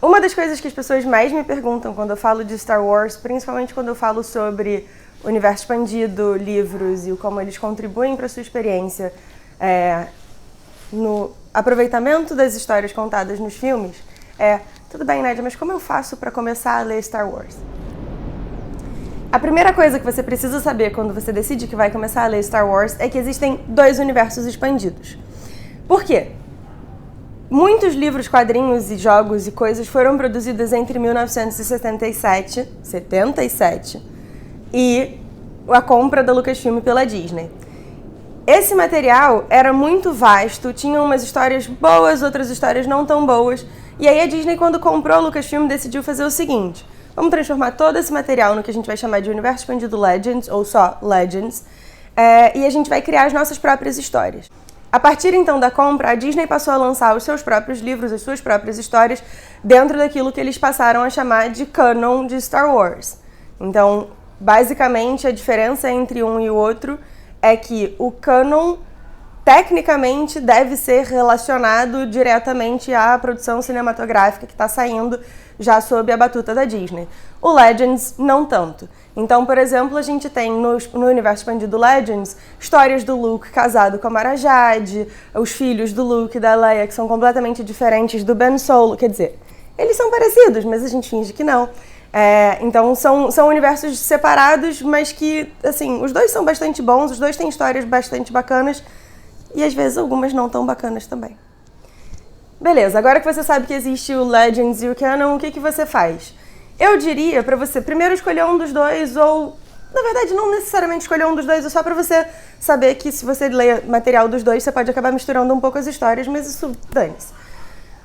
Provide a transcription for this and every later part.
Uma das coisas que as pessoas mais me perguntam quando eu falo de Star Wars, principalmente quando eu falo sobre o universo expandido, livros e como eles contribuem para a sua experiência no aproveitamento das histórias contadas nos filmes, tudo bem, Nádia, mas como eu faço para começar a ler Star Wars? A primeira coisa que você precisa saber quando você decide que vai começar a ler Star Wars é que existem 2 universos expandidos. Por quê? Muitos livros, quadrinhos e jogos e coisas foram produzidos entre 1977 e a compra da Lucasfilm pela Disney. Esse material era muito vasto, tinha umas histórias boas, outras histórias não tão boas, e aí a Disney, quando comprou a Lucasfilm, decidiu fazer o seguinte: vamos transformar todo esse material no que a gente vai chamar de Universo Expandido Legends, ou só Legends, e a gente vai criar as nossas próprias histórias. A partir então da compra, a Disney passou a lançar os seus próprios livros, as suas próprias histórias, dentro daquilo que eles passaram a chamar de canon de Star Wars. Então, basicamente, a diferença entre um e o outro é que o canon, tecnicamente, deve ser relacionado diretamente à produção cinematográfica que está saindo já sob a batuta da Disney. O Legends, não tanto. Então, por exemplo, a gente tem no universo expandido Legends histórias do Luke casado com a Mara Jade, os filhos do Luke e da Leia que são completamente diferentes do Ben Solo. Quer dizer, eles são parecidos, mas a gente finge que não. Então, são universos separados, mas que, assim, os dois são bastante bons, os dois têm histórias bastante bacanas e, às vezes, algumas não tão bacanas também. Beleza, agora que você sabe que existe o Legends e o Canon, o que você faz? Eu diria para você primeiro escolher um dos dois, ou, na verdade, não necessariamente escolher um dos dois, é só para você saber que se você ler material dos dois, você pode acabar misturando um pouco as histórias, mas isso dane-se.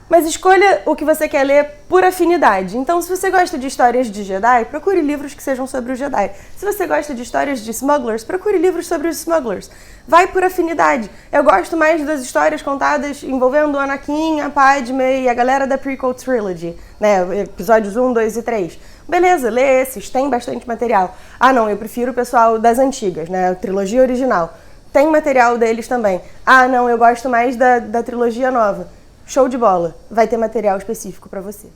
Mas escolha o que você quer ler por afinidade. Então, se você gosta de histórias de Jedi, procure livros que sejam sobre os Jedi. Se você gosta de histórias de Smugglers, procure livros sobre os Smugglers. Vai por afinidade. Eu gosto mais das histórias contadas envolvendo o Anakin, a Padme e a galera da Prequel Trilogy, né? Episódios 1, 2 e 3. Beleza, lê esses, tem bastante material. Ah, não, eu prefiro o pessoal das antigas, né? A trilogia original. Tem material deles também. Ah, não, eu gosto mais da trilogia nova. Show de bola, vai ter material específico para você.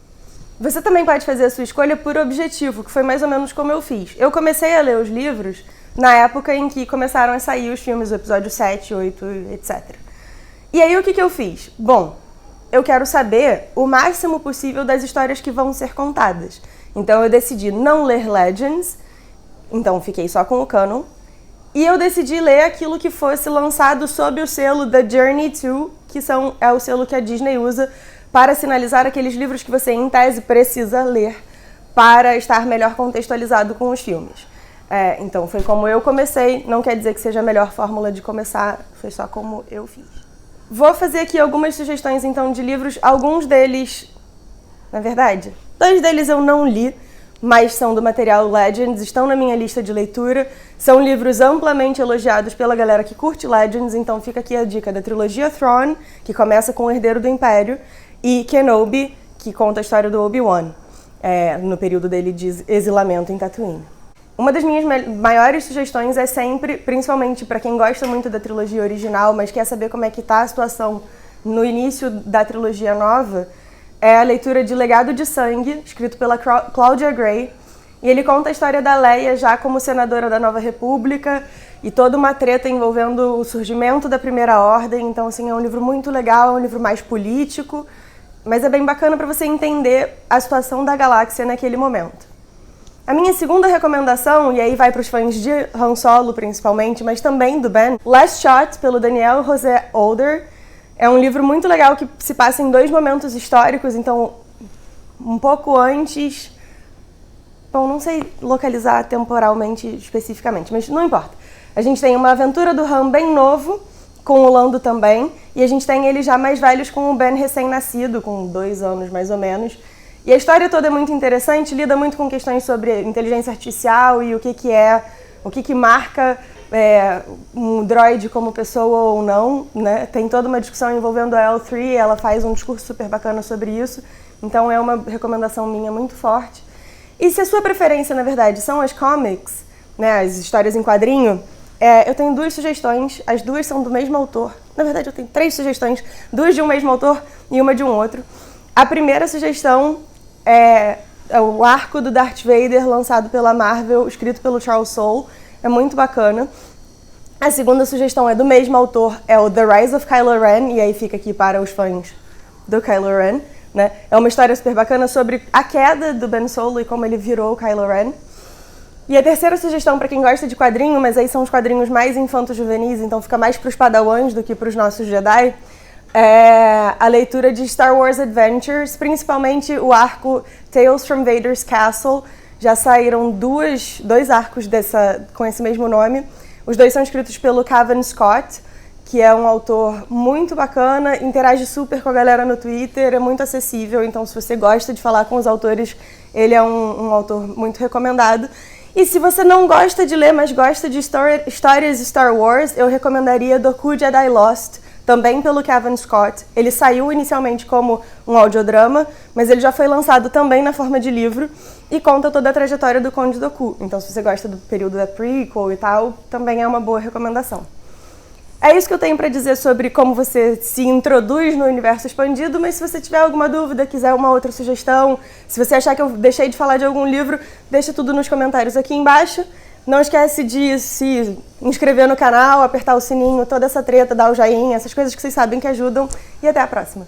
Você também pode fazer a sua escolha por objetivo, que foi mais ou menos como eu fiz. Eu comecei a ler os livros na época em que começaram a sair os filmes, o episódio 7, 8, etc. E aí o que eu fiz? Bom, eu quero saber o máximo possível das histórias que vão ser contadas. Então eu decidi não ler Legends, então fiquei só com o canon. E eu decidi ler aquilo que fosse lançado sob o selo The Journey To, que é o selo que a Disney usa para sinalizar aqueles livros que você, em tese, precisa ler para estar melhor contextualizado com os filmes. Então, foi como eu comecei, não quer dizer que seja a melhor fórmula de começar, foi só como eu fiz. Vou fazer aqui algumas sugestões, então, de livros, alguns deles, na verdade, 2 deles eu não li, mas são do material Legends, estão na minha lista de leitura. São livros amplamente elogiados pela galera que curte Legends, então fica aqui a dica da trilogia Thrawn, que começa com o Herdeiro do Império, e Kenobi, que conta a história do Obi-Wan, no período dele de exilamento em Tatooine. Uma das minhas maiores sugestões é sempre, principalmente para quem gosta muito da trilogia original, mas quer saber como é que está a situação no início da trilogia nova, é a leitura de Legado de Sangue, escrito pela Claudia Gray, e ele conta a história da Leia já como senadora da Nova República e toda uma treta envolvendo o surgimento da Primeira Ordem. Então, assim, é um livro muito legal, é um livro mais político, mas é bem bacana para você entender a situação da galáxia naquele momento. A minha segunda recomendação, e aí vai para os fãs de Han Solo principalmente, mas também do Ben, Last Shot, pelo Daniel José Older. É um livro muito legal que se passa em 2 momentos históricos, então um pouco antes... Bom, não sei localizar temporalmente especificamente, mas não importa. A gente tem uma aventura do Han bem novo, com o Lando também, e a gente tem eles já mais velhos com o Ben recém-nascido, com 2 anos mais ou menos. E a história toda é muito interessante, lida muito com questões sobre inteligência artificial e o que marca um droid como pessoa ou não, né? Tem toda uma discussão envolvendo a L3, ela faz um discurso super bacana sobre isso, então é uma recomendação minha muito forte. E se a sua preferência, na verdade, são as comics, né, as histórias em quadrinho, eu tenho 2 sugestões, as 2 são do mesmo autor. Na verdade, eu tenho 3 sugestões, 2 de um mesmo autor e uma de um outro. A primeira sugestão é o arco do Darth Vader lançado pela Marvel, escrito pelo Charles Soule. É muito bacana. A segunda sugestão é do mesmo autor, é o The Rise of Kylo Ren, e aí fica aqui para os fãs do Kylo Ren, né? É uma história super bacana sobre a queda do Ben Solo e como ele virou o Kylo Ren. E a terceira sugestão para quem gosta de quadrinho, mas aí são os quadrinhos mais infanto-juvenis, então fica mais para os padawans do que para os nossos Jedi, é a leitura de Star Wars Adventures, principalmente o arco Tales from Vader's Castle. Já saíram dois arcos com esse mesmo nome. Os dois são escritos pelo Cavan Scott, que é um autor muito bacana, interage super com a galera no Twitter, é muito acessível, então se você gosta de falar com os autores, ele é um autor muito recomendado. E se você não gosta de ler, mas gosta de histórias Star Wars, eu recomendaria Doku Jedi Lost, também pelo Cavan Scott. Ele saiu inicialmente como um audiodrama, mas ele já foi lançado também na forma de livro e conta toda a trajetória do Conde Dooku. Então, se você gosta do período da prequel e tal, também é uma boa recomendação. É isso que eu tenho para dizer sobre como você se introduz no universo expandido, mas se você tiver alguma dúvida, quiser uma outra sugestão, se você achar que eu deixei de falar de algum livro, deixa tudo nos comentários aqui embaixo. Não esquece de se inscrever no canal, apertar o sininho, toda essa treta, dar o joinha, essas coisas que vocês sabem que ajudam. E até a próxima!